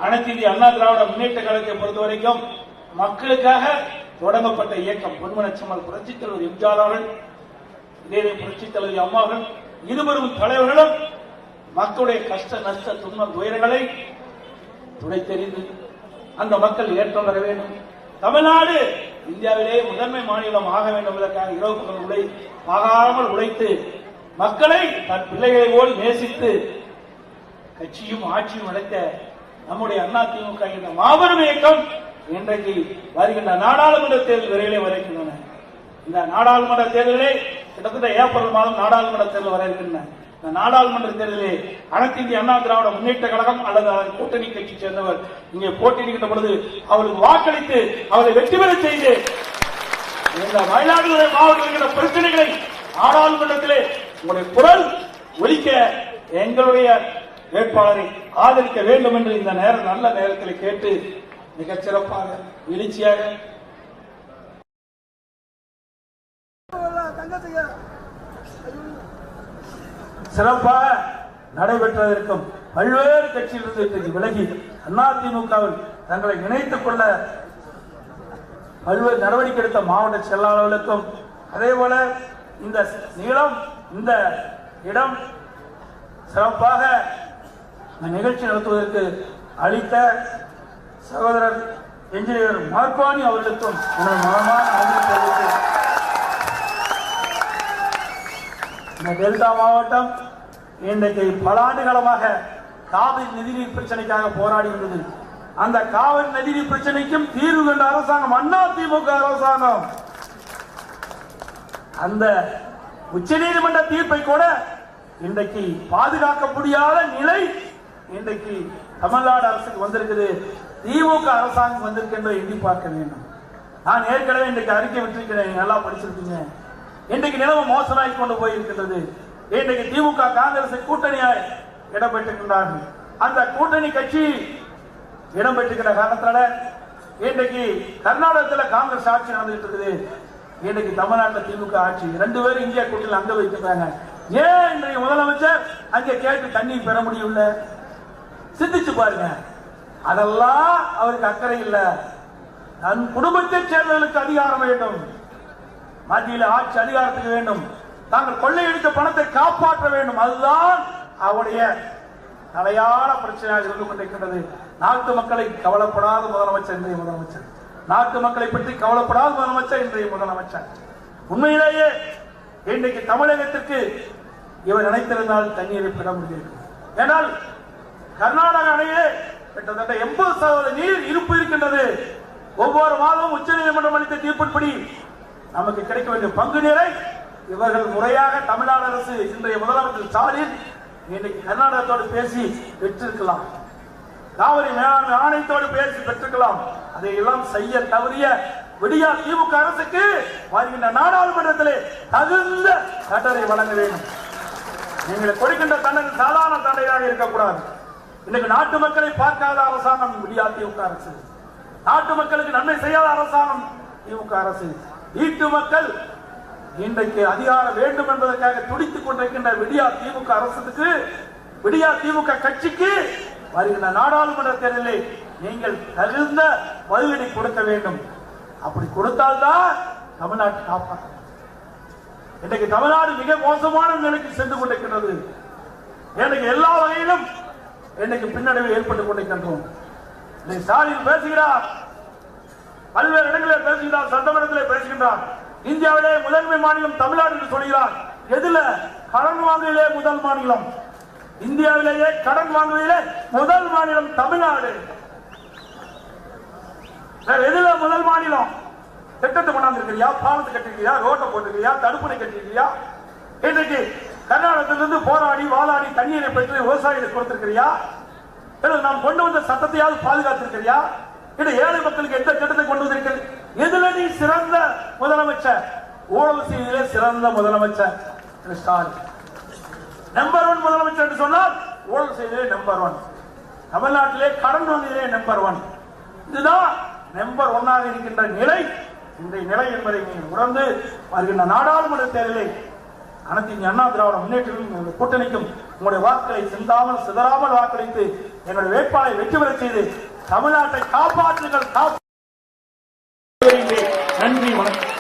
அனைத்து இந்திய அண்ணா திராவிட முன்னேற்ற கழகத்தை பொறுத்தவரைக்கும் மக்களுக்காக தொடங்கப்பட்ட இயக்கம். பொன்மனச்செம்மல் புரட்சித் தலைவர் எம்ஜிஆர் அவர்கள், இதே புரட்சித் தலைவர் அம்மா அவர்கள், இருவரும் தலைவர்களும் மக்களுடைய கஷ்ட நஷ்ட துன்ப துயரங்களை துடைத்தெறிந்து அந்த மக்கள் ஏற்றம் பெற வேண்டும். தமிழ்நாடு இந்தியாவிலே முதன்மை மாநிலம் ஆக வேண்டும் என்பதற்காக இரவு பகல் ஆகாமல் உழைத்து மக்களை தன் பிள்ளைகளை போல் நேசித்து கட்சியும் ஆட்சியும் அடைத்த நம்முடைய அதிமுக என்ற மாபெரும் இயக்கம் இன்றைக்கு வருகின்ற நாடாளுமன்ற தேர்தல் விரைவிலே வருகின்றன. இந்த நாடாளுமன்ற தேர்தலே கிட்டத்தட்ட ஏப்ரல் மாதம் நாடாளுமன்ற தேர்தல் வர இருக்கின்றன. இந்த நாடாளுமன்ற தேர்தலிலே அனைத்து இந்திய அண்ணா திராவிட முன்னேற்ற கழகம் அல்லது அதன் கூட்டணி கட்சி சேர்ந்தவர் இங்கே போட்டியிடுகின்ற பொழுது அவருக்கு வாக்களித்து அவரை வெற்றி பெற செய்து இந்த மயிலாடுதுறை மாவட்டத்தில் பிரச்சனைகளை நாடாளுமன்றத்திலே உங்களுடைய குரல் ஒலிக்க எங்களுடைய வேட்பாளரை ஆதரிக்க வேண்டும் என்று இந்த நேரம் நல்ல நேரத்தில் கேட்டு மிகச் சிறப்பாக எழுச்சியாக சிறப்பாக நடைபெற்றதற்கும் பல்வேறு கட்சியிலிருந்து விலகி அதிமுகவில் தங்களை இணைத்துக் கொள்ள பல்வேறு நடவடிக்கை எடுத்த மாவட்ட செயலாளர்களுக்கும், அதே போல இந்த நீளம் இந்த இடம் சிறப்பாக நிகழ்ச்சி நடத்துவதற்கு அளித்த சகோதரர் என்ஜினியர் மார்பானி அவர்களுக்கும் மனமான நன்றி தெரிவித்து இந்த டெல்டா மாவட்டம் இன்றைக்கு பல ஆண்டு காலமாக காவிரி நதிநீர் பிரச்சனைக்காக போராடி வந்தது. அந்த காவிரி நதிநீர் பிரச்சனைக்கும் தீர்வு கண்ட அரசாங்கம் அதிமுக அரசாங்கம். அந்த உச்சநீதிமன்ற தீர்ப்பை கூட இன்றைக்கு பாதுகாக்க முடியாத நிலை இன்றைக்கு தமிழ்நாடு அரசுக்கு வந்திருக்குது. திமுக அரசாங்கம் வந்திருக்கின்ற எண்ணி பார்க்க வேண்டும். நான் ஏற்கனவே இன்றைக்கு அறிக்கை விட்டிருக்கிறேன், நல்லா படிச்சிருக்கீங்க. இன்றைக்கு நிலைமை மோசமாகி கொண்டு போயிருக்கின்றது. இன்றைக்கு திமுக காங்கிரஸ் கூட்டணியாய் இடம்பெற்றிருக்கின்றார்கள். அந்த கூட்டணி கட்சி இடம்பெற்றிருக்கிற காரணத்தால இன்றைக்கு கர்நாடகத்தில் காங்கிரஸ் ஆட்சி நடந்துட்டு இருக்குது. இன்றைக்கு தமிழ்நாட்டில் திமுக ஆட்சி. ரெண்டு பேரும் இந்தியா கூட்டணியில் அங்க வைக்கிறாங்க. ஏன் இன்றைய முதலமைச்சர் அங்கே கேட்டு தண்ணீர் பெற முடியல? சிந்திச்சு பாருங்க. அதெல்லாம் அவருக்கு அக்கறை இல்ல. தன் குடும்பத்தை சேர்ந்தவர்களுக்கு அதிகாரம் வேண்டும், மத்தியில் ஆட்சி அதிகாரத்துக்கு வேண்டும், தாங்கள் கொள்ளையடித்த பணத்தை காப்பாற்ற வேண்டும். அதுதான் அவருடைய தலையான பிரச்சனையாக இருந்து கொண்டிருக்கின்றது. நாட்டு மக்களை கவலைப்படாத முதலமைச்சர் இன்றைய முதலமைச்சர், நாட்டு மக்களை பற்றி கவலைப்படாத முதலமைச்சர் இன்றைய முதலமைச்சர். உண்மையிலேயே இன்றைக்கு தமிழகத்திற்கு இவர் நினைத்திருந்தால் தண்ணீரை பெற முடியும். ஏனால் கர்நாடக அணையே கிட்டத்தட்ட 80% நீர் இருப்பு இருக்கின்றது. ஒவ்வொரு மாதமும் உச்ச நீதிமன்றம் அளித்த தீர்ப்பின்படி நமக்கு கிடைக்க வேண்டிய பங்கு நீரை இவர்கள் முறையாக தமிழ்நாடு அரசு இன்றைய முதலமைச்சர் ஸ்டாலின் இன்னைக்கு கர்நாடகத்தோடு பேசி பெற்றிருக்கலாம், காவிரி மேலாண்மை ஆணையத்தோடு பேசி பெற்றிருக்கலாம். அதை எல்லாம் செய்ய தவறிய விடியா திமுக அரசுக்கு வருகின்ற நாடாளுமன்றத்திலே தகுந்த தண்டனை வழங்க வேண்டும். நீங்கள் கொடுக்கின்ற தண்டனை சாதாரண தண்டனையாக இருக்கக்கூடாது. இன்னைக்கு நாட்டு மக்களை பார்க்காத அரசாங்கம் விடியா திமுக அரசு, நாட்டு மக்களுக்கு நன்மை செய்யாத அரசாங்கம் திமுக அரசு. வீட்டு மக்கள் இன்றைக்கு அதிகாரம் வேண்டும் என்பதற்காக துடித்துக் கொண்டிருக்கின்ற விடியா திமுக அரசுக்கு, விடியா திமுக கட்சிக்கு வருகின்ற நாடாளுமன்ற தேர்தலில் நீங்கள் தகுந்த பதிலடி கொடுக்க வேண்டும். அப்படி கொடுத்தால்தான் தமிழ்நாட்டை காப்பாற்ற. இன்றைக்கு தமிழ்நாடு மிக மோசமான நிலைக்கு சென்று கொண்டிருக்கின்றது. எனக்கு எல்லா வகையிலும் இன்னைக்கு பின்னடைவு ஏற்பட்டுக் கொண்டிருக்கின்றோம். ஸ்டாலின் பேசுகிறார், பல்வேறு இடங்களில் பேசுகிறார், சட்டமன்றத்தில் பேசுகின்றார். இந்தியாவிலே முதன்மை மாநிலம் தமிழ்நாடு என்று சொல்கிறார். எதுல? கடன் வாங்குவதிலே முதல் மாநிலம். இந்தியாவிலேயே கடன் வாங்குவதிலே முதல் மாநிலம் தமிழ்நாடு. வேற எதுல முதல் மாநிலம்? திட்டத்தை கொண்டாந்துருக்கிறியா? பாலத்தை கட்டிருக்கியா? ரோட்டை போட்டிருக்கியா? தடுப்பணை கட்டிருக்கியா? இன்றைக்கு கர்நாடகத்திலிருந்து போராடி வாதாடி தண்ணீரை பெற்று விவசாயிகளுக்கு கொடுத்திருக்கிறியா? நாம் கொண்டு வந்த சட்டத்தையாவது பாதுகாத்திருக்கிறியா? ஏழை மக்களுக்கு எந்த திட்டத்தை கொண்டு வந்திருக்கிறது? எதுல நீ சிறந்த முதலமைச்சர்? ஊழல் செய்தியிலே சிறந்த முதலமைச்சர் ஸ்டாலின். நம்பர் 1 முதலமைச்சர் என்று சொன்னால் ஊழல் செய்தியிலே நம்பர் 1, தமிழ்நாட்டிலே கடன் வாங்குவதிலே நம்பர் 1. இதுதான் நம்பர் 1 இருக்கின்ற நிலை. இந்த நிலை என்பதை நீங்கள் உணர்ந்து வருகின்ற நாடாளுமன்ற தேர்தலில் அனைத்து அண்ணா திராவிட முன்னேற்ற கூட்டணிக்கும் உங்களுடைய வாக்களை சிந்தாமல் சிதறாமல் வாக்களித்து எங்களுடைய வேட்பாளரை வெற்றி பெற செய்து தமிழ்நாட்டை காப்பாற்றுங்கள். நன்றி, வணக்கம்.